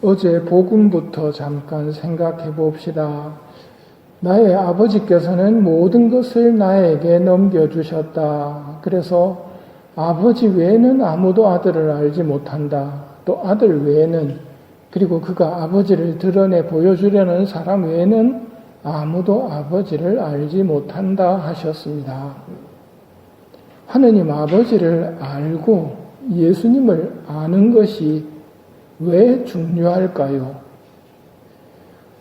어제 복음부터 잠깐 생각해 봅시다. 나의 아버지께서는 모든 것을 나에게 넘겨주셨다. 그래서 아버지 외에는 아무도 아들을 알지 못한다. 또 아들 외에는, 그리고 그가 아버지를 드러내 보여주려는 사람 외에는 아무도 아버지를 알지 못한다 하셨습니다. 하느님 아버지를 알고 예수님을 아는 것이 왜 중요할까요?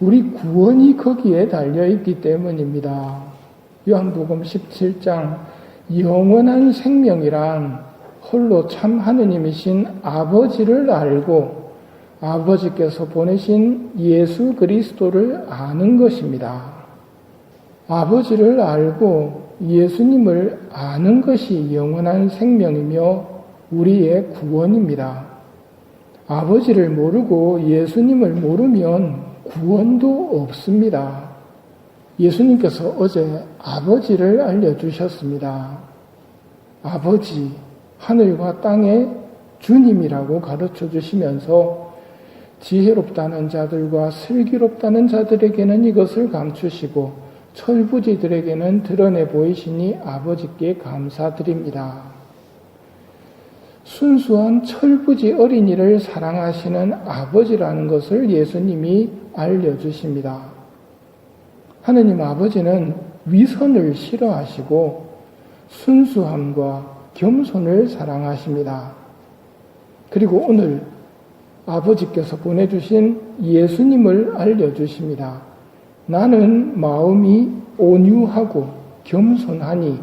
우리 구원이 거기에 달려있기 때문입니다. 요한복음 17장 영원한 생명이란 홀로 참 하느님이신 아버지를 알고 아버지께서 보내신 예수 그리스도를 아는 것입니다. 아버지를 알고 예수님을 아는 것이 영원한 생명이며 우리의 구원입니다. 아버지를 모르고 예수님을 모르면 구원도 없습니다. 예수님께서 어제 아버지를 알려주셨습니다. 아버지, 하늘과 땅의 주님이라고 가르쳐 주시면서 지혜롭다는 자들과 슬기롭다는 자들에게는 이것을 감추시고 철부지들에게는 드러내 보이시니 아버지께 감사드립니다. 순수한 철부지 어린이를 사랑하시는 아버지라는 것을 예수님이 알려주십니다. 하느님 아버지는 위선을 싫어하시고 순수함과 겸손을 사랑하십니다. 그리고 오늘 아버지께서 보내주신 예수님을 알려주십니다. 나는 마음이 온유하고 겸손하니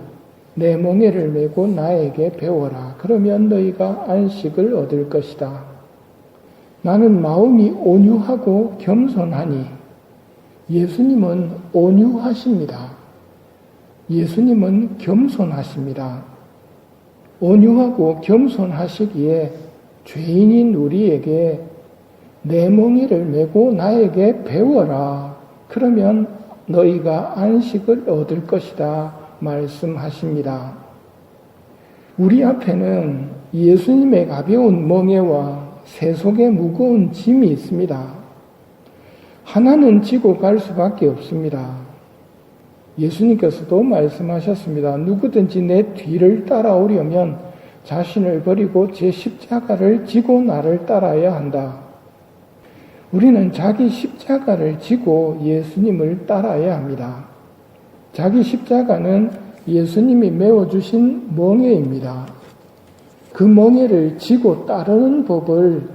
내 멍에를 메고 나에게 배워라. 그러면 너희가 안식을 얻을 것이다. 나는 마음이 온유하고 겸손하니 예수님은 온유하십니다. 예수님은 겸손하십니다. 온유하고 겸손하시기에 죄인인 우리에게 내 멍에를 메고 나에게 배워라. 그러면 너희가 안식을 얻을 것이다. 말씀하십니다. 우리 앞에는 예수님의 가벼운 멍에와 세속의 무거운 짐이 있습니다. 하나는 지고 갈 수밖에 없습니다. 예수님께서도 말씀하셨습니다. 누구든지 내 뒤를 따라오려면 자신을 버리고 제 십자가를 지고 나를 따라야 한다. 우리는 자기 십자가를 지고 예수님을 따라야 합니다. 자기 십자가는 예수님이 메워주신 멍에입니다. 그 멍에를 지고 따르는 법을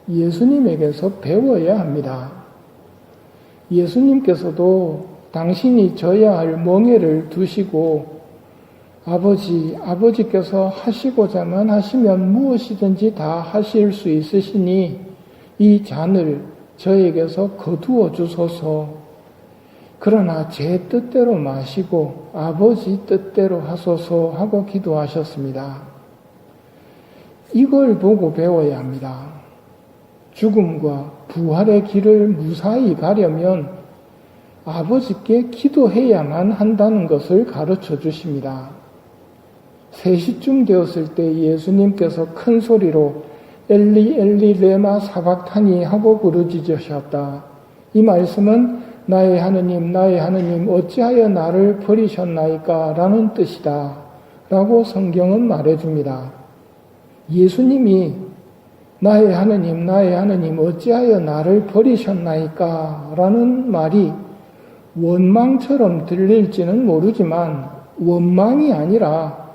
예수님에게서 배워야 합니다. 예수님께서도 당신이 져야 할 멍에를 두시고 아버지께서 하시고자만 하시면 무엇이든지 다 하실 수 있으시니 이 잔을 저에게서 거두어 주소서. 그러나 제 뜻대로 마시고 아버지 뜻대로 하소서 하고 기도하셨습니다. 이걸 보고 배워야 합니다. 죽음과 부활의 길을 무사히 가려면 아버지께 기도해야만 한다는 것을 가르쳐 주십니다. 3시쯤 되었을 때 예수님께서 큰 소리로 엘리 엘리 레마 사박타니 하고 부르짖으셨다. 이 말씀은 나의 하느님 어찌하여 나를 버리셨나이까 라는 뜻이다 라고 성경은 말해줍니다. 예수님이 나의 하느님 어찌하여 나를 버리셨나이까 라는 말이 원망처럼 들릴지는 모르지만 원망이 아니라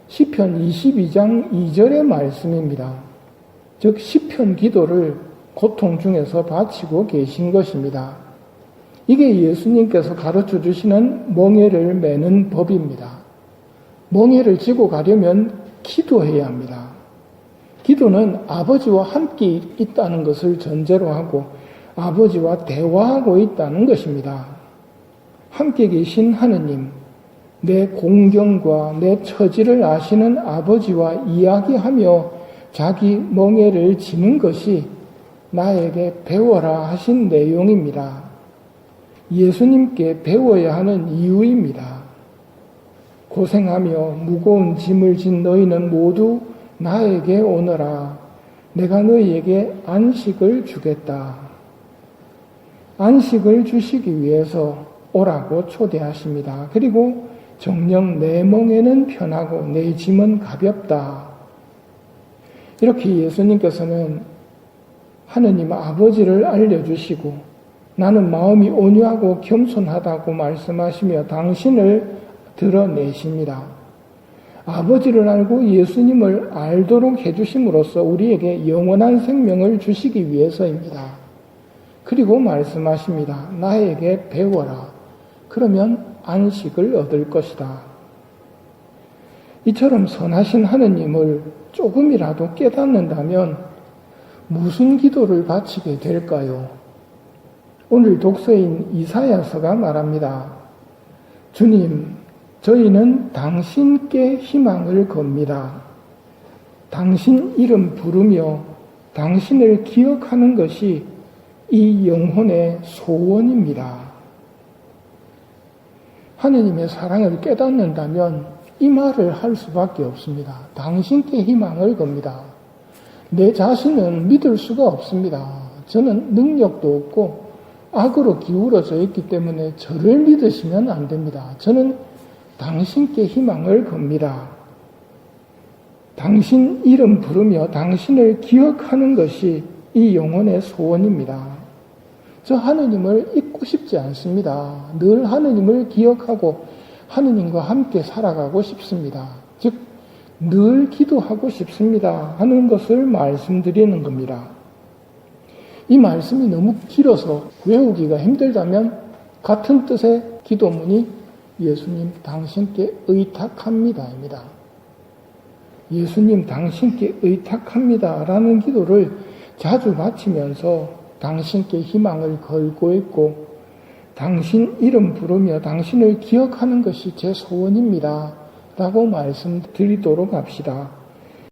시편 22장 2절의 말씀입니다. 즉 시편 기도를 고통 중에서 바치고 계신 것입니다. 이게 예수님께서 가르쳐 주시는 멍에를 매는 법입니다. 멍에를 지고 가려면 기도해야 합니다. 기도는 아버지와 함께 있다는 것을 전제로 하고 아버지와 대화하고 있다는 것입니다. 함께 계신 하느님, 내 공경과 내 처지를 아시는 아버지와 이야기하며 자기 멍에를 지는 것이 나에게 배워라 하신 내용입니다. 예수님께 배워야 하는 이유입니다. 고생하며 무거운 짐을 진 너희는 모두 나에게 오너라. 내가 너희에게 안식을 주겠다. 안식을 주시기 위해서 오라고 초대하십니다. 그리고 정녕 내 멍에는 편하고 내 짐은 가볍다. 이렇게 예수님께서는 하느님 아버지를 알려주시고 나는 마음이 온유하고 겸손하다고 말씀하시며 당신을 드러내십니다. 아버지를 알고 예수님을 알도록 해주심으로써 우리에게 영원한 생명을 주시기 위해서입니다. 그리고 말씀하십니다. 나에게 배워라. 그러면 안식을 얻을 것이다. 이처럼 선하신 하느님을 조금이라도 깨닫는다면 무슨 기도를 바치게 될까요? 오늘 독서인 이사야서가 말합니다. 주님, 저희는 당신께 희망을 겁니다. 당신 이름 부르며 당신을 기억하는 것이 이 영혼의 소원입니다. 하느님의 사랑을 깨닫는다면 이 말을 할 수밖에 없습니다. 당신께 희망을 겁니다. 내 자신은 믿을 수가 없습니다. 저는 능력도 없고 악으로 기울어져 있기 때문에 저를 믿으시면 안 됩니다. 저는 당신께 희망을 겁니다. 당신 이름 부르며 당신을 기억하는 것이 이 영혼의 소원입니다. 저 하느님을 잊고 싶지 않습니다. 늘 하느님을 기억하고 하느님과 함께 살아가고 싶습니다. 즉, 늘 기도하고 싶습니다. 하는 것을 말씀드리는 겁니다. 이 말씀이 너무 길어서 외우기가 힘들다면 같은 뜻의 기도문이 예수님 당신께 의탁합니다입니다. 예수님 당신께 의탁합니다 라는 기도를 자주 바치면서 당신께 희망을 걸고 있고 당신 이름 부르며 당신을 기억하는 것이 제 소원입니다 라고 말씀드리도록 합시다.